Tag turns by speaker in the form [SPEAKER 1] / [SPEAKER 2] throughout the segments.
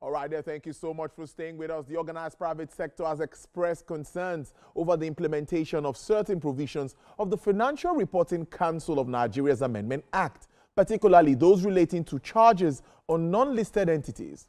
[SPEAKER 1] All right, there. Thank you so much for staying with us. The organized private sector has expressed concerns over the implementation of certain provisions of the Financial Reporting Council of Nigeria's Amendment Act, particularly those relating to charges on non-listed entities.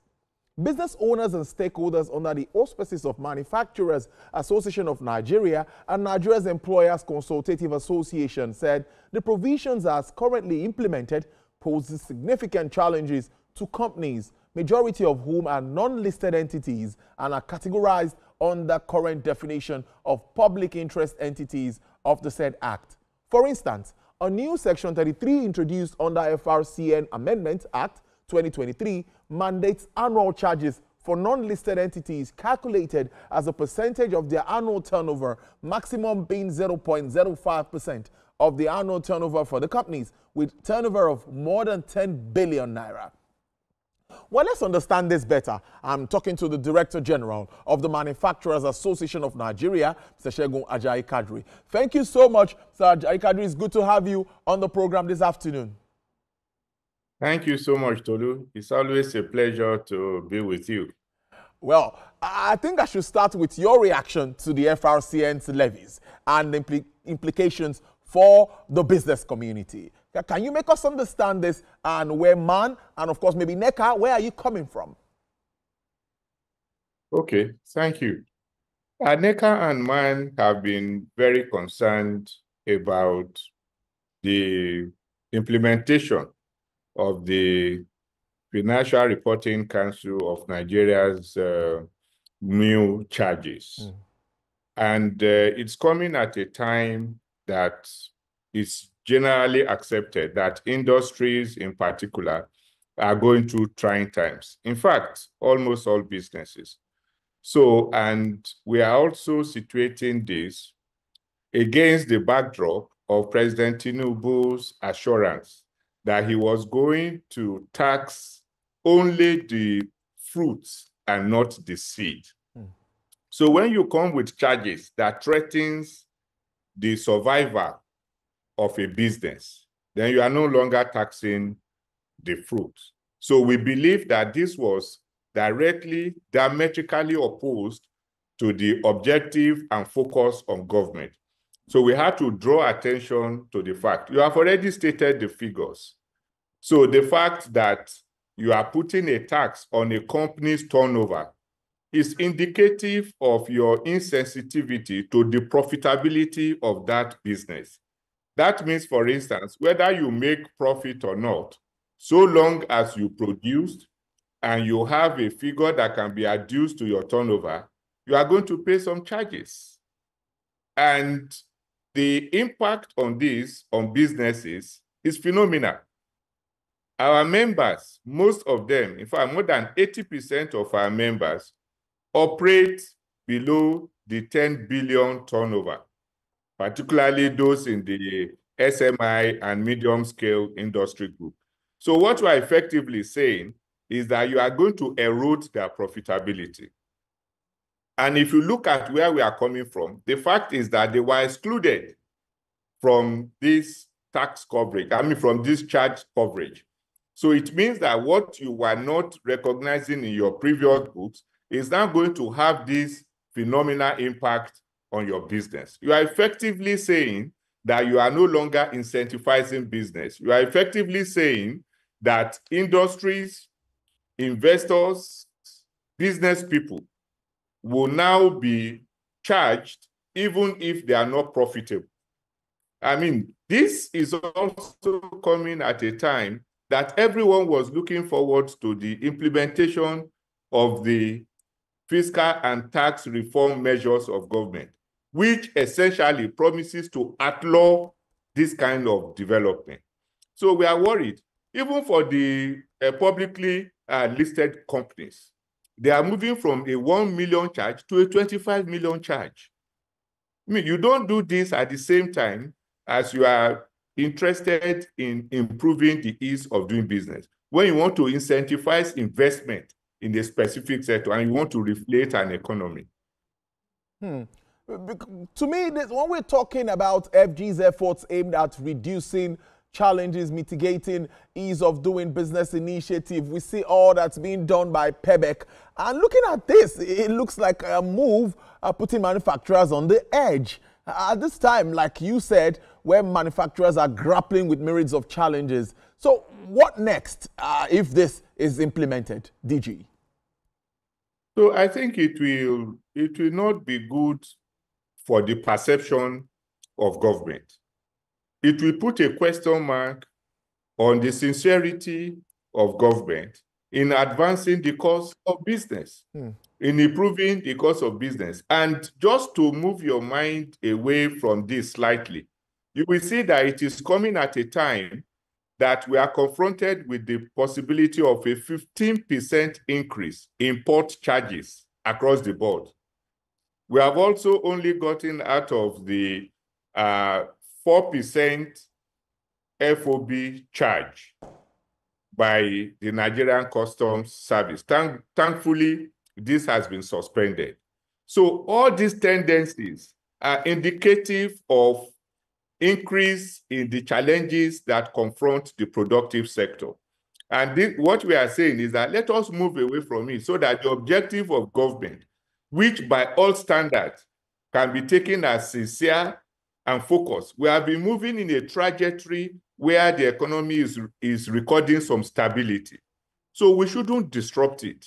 [SPEAKER 1] Business owners and stakeholders under the auspices of Manufacturers Association of Nigeria and Nigeria's Employers Consultative Association said the provisions as currently implemented poses significant challenges to companies, majority of whom are non-listed entities and are categorized under current definition of public interest entities of the said act. For instance, a new Section 33 introduced under FRCN Amendment Act 2023 mandates annual charges for non-listed entities calculated as a percentage of their annual turnover, maximum being 0.05% of the annual turnover for the companies with turnover of more than 10 billion naira. Well, let's understand this better. I'm talking to the Director General of the Manufacturers Association of Nigeria, Mr. Segun Ajayi-Kadir. Thank you so much, Mr. Ajayi-Kadir. It's good to have you on the program this afternoon.
[SPEAKER 2] Thank you so much, Tolu. It's always a pleasure to be with you.
[SPEAKER 1] Well, I think I should start with your reaction to the FRCN's levies and the implications for the business community. Can you make us understand this, and where MAN and of course maybe NECA, where are you coming from?
[SPEAKER 2] Okay, thank you. NECA and MAN have been very concerned about the implementation of the Financial Reporting Council of Nigeria's new charges. And it's coming at a time that it's generally accepted that industries in particular are going through trying times. In fact, almost all businesses. So, and we are also situating this against the backdrop of President Tinubu's assurance that he was going to tax only the fruits and not the seed. So when you come with charges that threatens the survival of a business, then you are no longer taxing the fruit. So we believe that this was directly, diametrically opposed to the objective and focus of government. So we have to draw attention to the fact. You have already stated the figures. So the fact that you are putting a tax on a company's turnover is indicative of your insensitivity to the profitability of that business. That means, for instance, whether you make profit or not, so long as you produced and you have a figure that can be adduced to your turnover, you are going to pay some charges. And the impact on this, on businesses, is phenomenal. Our members, most of them, in fact, more than 80% of our members operate below the 10 billion turnover, particularly those in the SMI and medium-scale industry group. So what we are effectively saying is that you are going to erode their profitability. And if you look at where we are coming from, the fact is that they were excluded from this tax coverage, from this charge coverage. So it means that what you were not recognizing in your previous books is now going to have this phenomenal impact on your business. You are effectively saying that you are no longer incentivizing business. You are effectively saying that industries, investors, business people will now be charged even if they are not profitable. This is also coming at a time that everyone was looking forward to the implementation of the fiscal and tax reform measures of government, which essentially promises to outlaw this kind of development. So we are worried, even for the publicly listed companies. They are moving from a 1 million charge to a 25 million charge. You don't do this at the same time as you are interested in improving the ease of doing business. When you want to incentivize investment in a specific sector and you want to reflate an economy.
[SPEAKER 1] To me, when we're talking about FG's efforts aimed at reducing challenges, mitigating ease of doing business initiative. We see all that's being done by PEBEC. And looking at this, it looks like a move putting manufacturers on the edge. At this time, like you said, where manufacturers are grappling with myriads of challenges. So what next if this is implemented, DG?
[SPEAKER 2] So I think it will not be good for the perception of government. It will put a question mark on the sincerity of government in advancing the cause of business, in improving the cause of business. And just to move your mind away from this slightly, you will see that it is coming at a time that we are confronted with the possibility of a 15% increase in port charges across the board. We have also only gotten out of the 4% FOB charge by the Nigerian Customs Service. Thankfully, this has been suspended. So all these tendencies are indicative of increase in the challenges that confront the productive sector. And what we are saying is that let us move away from it so that the objective of government, which by all standards can be taken as sincere and focused. We have been moving in a trajectory where the economy is recording some stability. So we shouldn't disrupt it.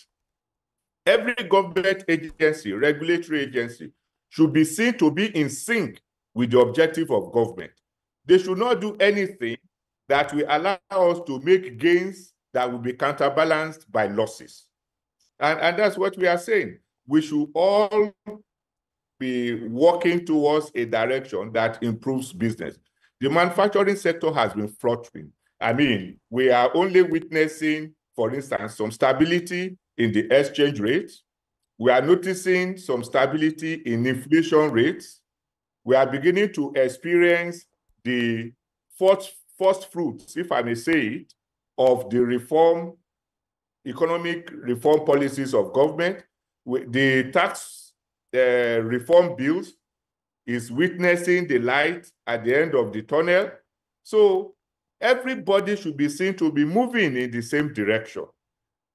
[SPEAKER 2] Every government agency, regulatory agency, should be seen to be in sync with the objective of government. They should not do anything that will allow us to make gains that will be counterbalanced by losses. And that's what we are saying. We should all be working towards a direction that improves business. The manufacturing sector has been fluctuating. I mean, we are only witnessing, for instance, some stability in the exchange rate. We are noticing some stability in inflation rates. We are beginning to experience the first fruits, if I may say it, of the economic reform policies of government. The tax reform bills is witnessing the light at the end of the tunnel. So everybody should be seen to be moving in the same direction.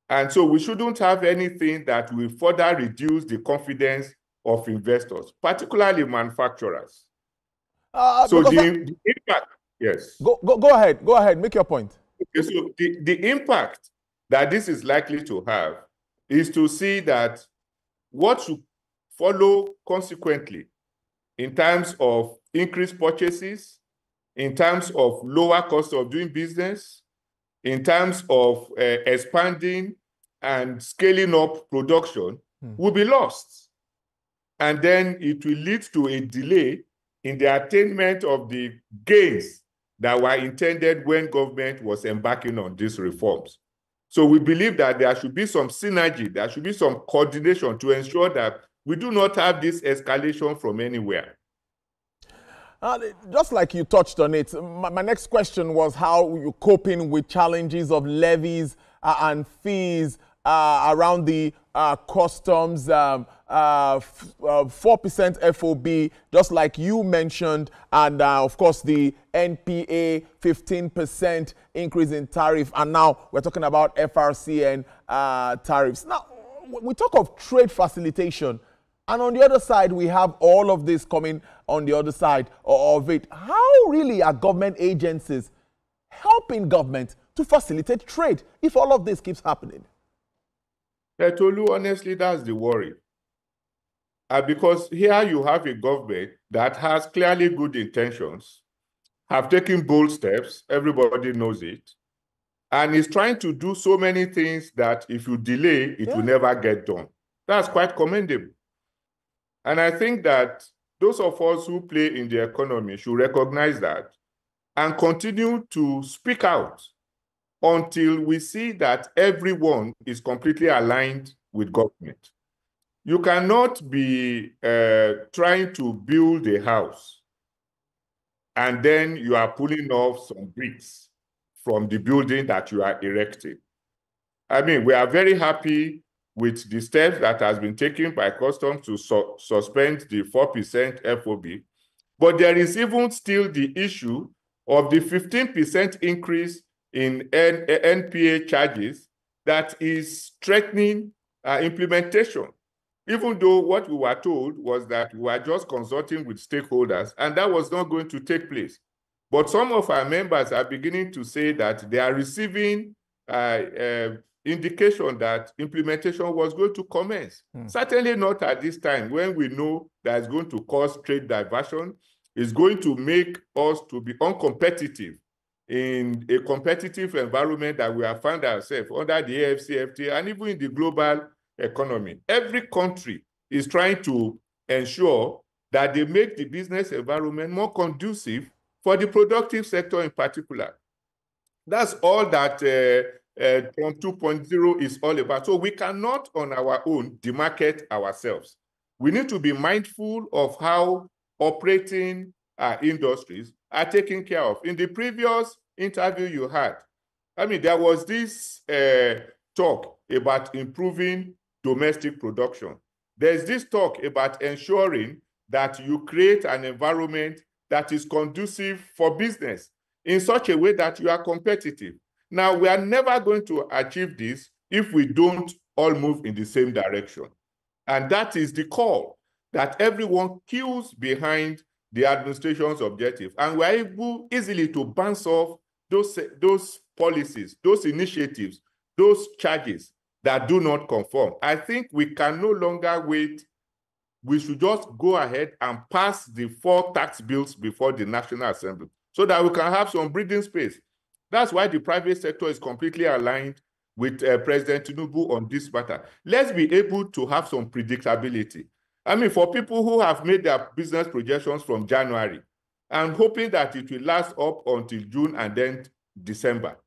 [SPEAKER 2] And so we shouldn't have anything that will further reduce the confidence of investors, particularly manufacturers. So the impact, yes.
[SPEAKER 1] Go ahead, make your point.
[SPEAKER 2] Okay, so the impact that this is likely to have is to see that what should follow consequently in terms of increased purchases, in terms of lower cost of doing business, in terms of expanding and scaling up production will be lost. And then it will lead to a delay in the attainment of the gains that were intended when government was embarking on these reforms. So we believe that there should be some synergy, there should be some coordination to ensure that we do not have this escalation from anywhere.
[SPEAKER 1] Just like you touched on it, my next question was how you're coping with challenges of levies and fees around the customs, 4% FOB, just like you mentioned, and of course the NPA 15% increase in tariff, and now we're talking about FRCN tariffs. Now, we talk of trade facilitation, and on the other side, we have all of this coming on the other side of it. How really are government agencies helping government to facilitate trade if all of this keeps happening?
[SPEAKER 2] Tolu, honestly, that's the worry. Because here you have a government that has clearly good intentions, have taken bold steps, everybody knows it, and is trying to do so many things that if you delay, it will never get done. That's quite commendable. And I think that those of us who play in the economy should recognize that and continue to speak out until we see that everyone is completely aligned with government. You cannot be trying to build a house and then you are pulling off some bricks from the building that you are erecting. I mean, we are very happy with the steps that has been taken by customs to suspend the 4% FOB, but there is even still the issue of the 15% increase in NPA charges that is threatening implementation, even though what we were told was that we were just consulting with stakeholders, and that was not going to take place. But some of our members are beginning to say that they are receiving indication that implementation was going to commence. Certainly not at this time, when we know that it's going to cause trade diversion, it's going to make us to be uncompetitive in a competitive environment that we have found ourselves under the AFCFTA and even in the global economy. Every country is trying to ensure that they make the business environment more conducive for the productive sector in particular. That's all that Trump 2.0 is all about. So we cannot on our own demarcate ourselves. We need to be mindful of how operating industries are taken care of. In the previous interview you had, I mean, there was this talk about improving domestic production. There's this talk about ensuring that you create an environment that is conducive for business in such a way that you are competitive. Now, we are never going to achieve this if we don't all move in the same direction. And that is the call, that everyone queues behind the administration's objective. And we're able easily to bounce off those policies, those initiatives, those charges that do not conform. I think we can no longer wait. We should just go ahead and pass the 4 tax bills before the National Assembly so that we can have some breathing space. That's why the private sector is completely aligned with President Tinubu on this matter. Let's be able to have some predictability. I mean, for people who have made their business projections from January and hoping that it will last up until June and then December,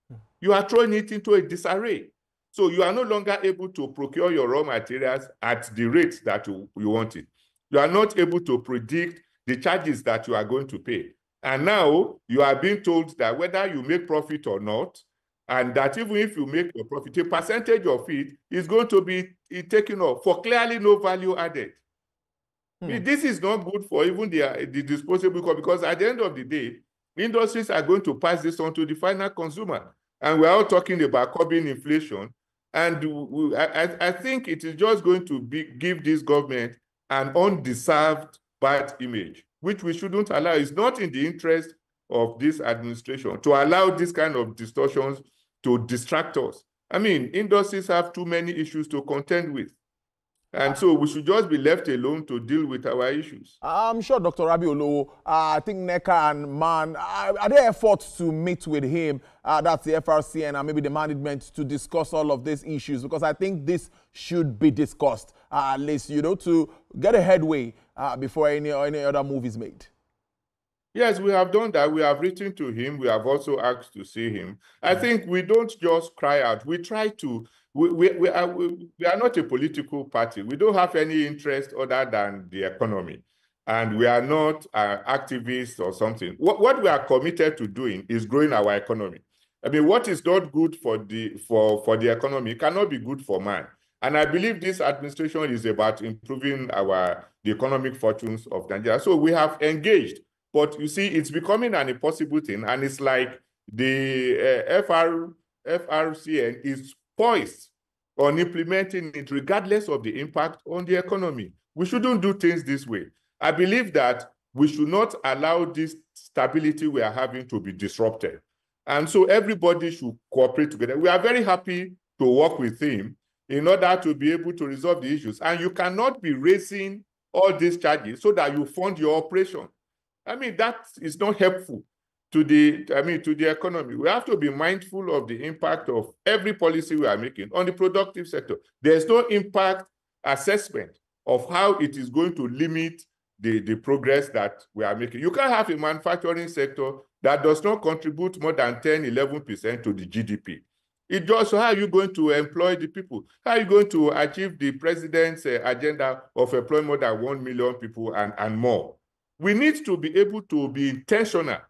[SPEAKER 2] you are throwing it into a disarray. So you are no longer able to procure your raw materials at the rates that you want it. You are not able to predict the charges that you are going to pay. And now you are being told that whether you make profit or not, and that even if you make a profit, a percentage of it is going to be taken off for clearly no value added. This is not good for even the disposable income, because at the end of the day, industries are going to pass this on to the final consumer. And we're all talking about curbing inflation. And I think it is just going to give this government an undeserved bad image, which we shouldn't allow. It's not in the interest of this administration to allow this kind of distortions to distract us. I mean, industries have too many issues to contend with. And so we should just be left alone to deal with our issues.
[SPEAKER 1] I'm sure Dr. Rabi Olowo, I think NECA and MAN, are there efforts to meet with him, that's the FRCN, and maybe the management, to discuss all of these issues? Because I think this should be discussed, at least, you know, to get a headway before any other move is made.
[SPEAKER 2] Yes, we have done that. We have written to him. We have also asked to see him. I think we don't just cry out. We try to. We are not a political party. We don't have any interest other than the economy. And we are not activists or something. What we are committed to doing is growing our economy. I mean, what is not good for the economy cannot be good for man. And I believe this administration is about improving the economic fortunes of Nigeria. So we have engaged. But you see, it's becoming an impossible thing. And it's like the FRCN is poised on implementing it regardless of the impact on the economy. We shouldn't do things this way. I believe that we should not allow this stability we are having to be disrupted. And so everybody should cooperate together. We are very happy to work with him in order to be able to resolve the issues. And you cannot be raising all these charges so that you fund your operation. I mean, that is not helpful to the economy. We have to be mindful of the impact of every policy we are making on the productive sector. There's no impact assessment of how it is going to limit the progress that we are making. You can't have a manufacturing sector that does not contribute more than 10, 11% to the GDP. It just, how are you going to employ the people? How are you going to achieve the president's agenda of employing more than 1 million people and more? We need to be able to be intentional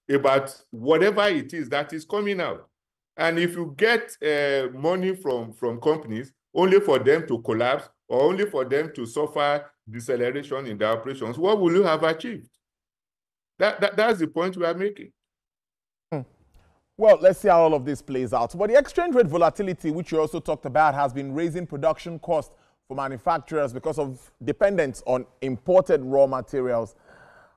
[SPEAKER 2] about whatever it is that is coming out. And if you get money from companies only for them to collapse or only for them to suffer deceleration in their operations, what will you have achieved? That's the point we are making.
[SPEAKER 1] Well, let's see how all of this plays out. But the exchange rate volatility, which you also talked about, has been raising production costs for manufacturers because of dependence on imported raw materials.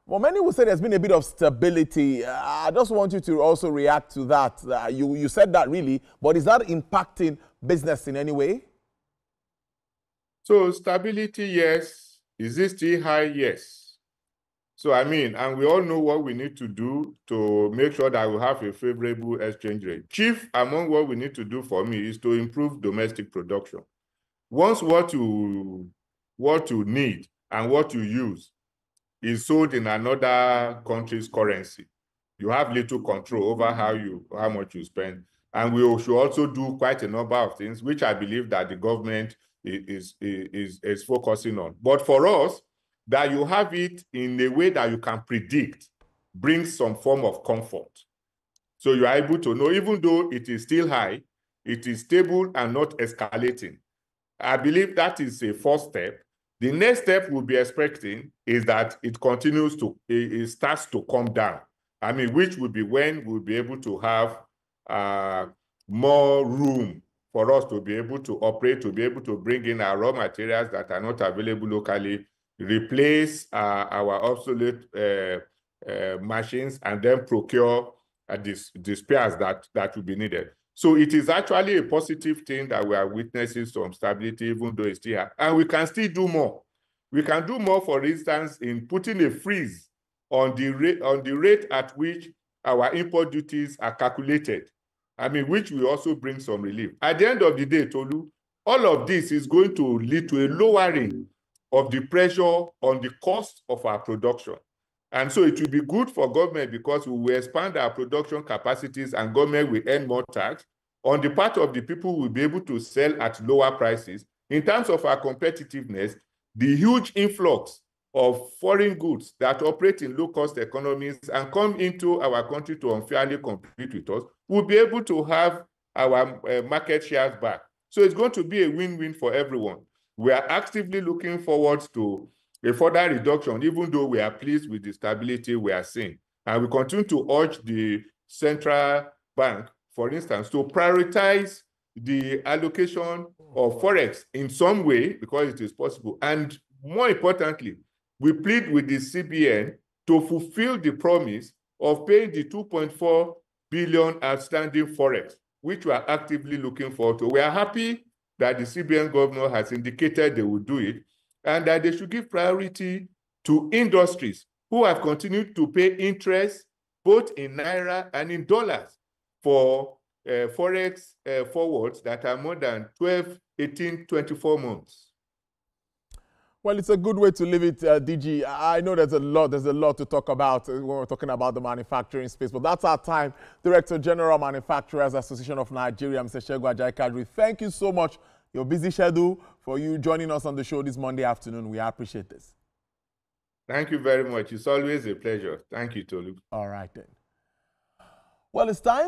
[SPEAKER 1] Well, many would say there's been a bit of stability. I just want you to also react to that. You said that really, but is that impacting business in any way?
[SPEAKER 2] So stability, yes. Is it still high? Yes. So I mean, and we all know what we need to do to make sure that we have a favorable exchange rate. Chief among what we need to do for me is to improve domestic production. Once what you need and what you use is sold in another country's currency, you have little control over how much you spend. And we should also do quite a number of things, which I believe that the government is focusing on. But for us, that you have it in a way that you can predict brings some form of comfort. So you are able to know, even though it is still high, it is stable and not escalating. I believe that is a first step. The next step we'll be expecting is that it continues to, it starts to come down. I mean, which will be when we'll be able to have more room for us to be able to operate, to be able to bring in our raw materials that are not available locally, replace our obsolete machines, and then procure the spares that will be needed. So it is actually a positive thing that we are witnessing some stability, even though it's still high. And we can still do more. We can do more, for instance, in putting a freeze on the rate at which our import duties are calculated. I mean, which will also bring some relief. At the end of the day, Tolu, all of this is going to lead to a lowering of the pressure on the cost of our production. And so it will be good for government because we will expand our production capacities and government will earn more tax. On the part of the people, we'll be able to sell at lower prices. In terms of our competitiveness, the huge influx of foreign goods that operate in low-cost economies and come into our country to unfairly compete with us, we'll be able to have our market shares back. So it's going to be a win-win for everyone. We are actively looking forward to a further reduction, even though we are pleased with the stability we are seeing. And we continue to urge the central bank, for instance, to prioritize the allocation of forex in some way, because it is possible. And more importantly, we plead with the CBN to fulfill the promise of paying the 2.4 billion outstanding forex, which we are actively looking forward to. We are happy that the CBN governor has indicated they will do it, and that they should give priority to industries who have continued to pay interest both in Naira and in dollars for forex forwards that are more than 12, 18, 24 months.
[SPEAKER 1] Well, it's a good way to leave it, DG. I know there's a lot to talk about when we're talking about the manufacturing space, but that's our time. Director General Manufacturers Association of Nigeria, Mr. Segun Ajayi-Kadir, thank you so much. Your busy schedule for you joining us on the show this Monday afternoon. We appreciate this.
[SPEAKER 2] Thank you very much. It's always a pleasure. Thank you, Tolu.
[SPEAKER 1] All right, then. Well, it's time.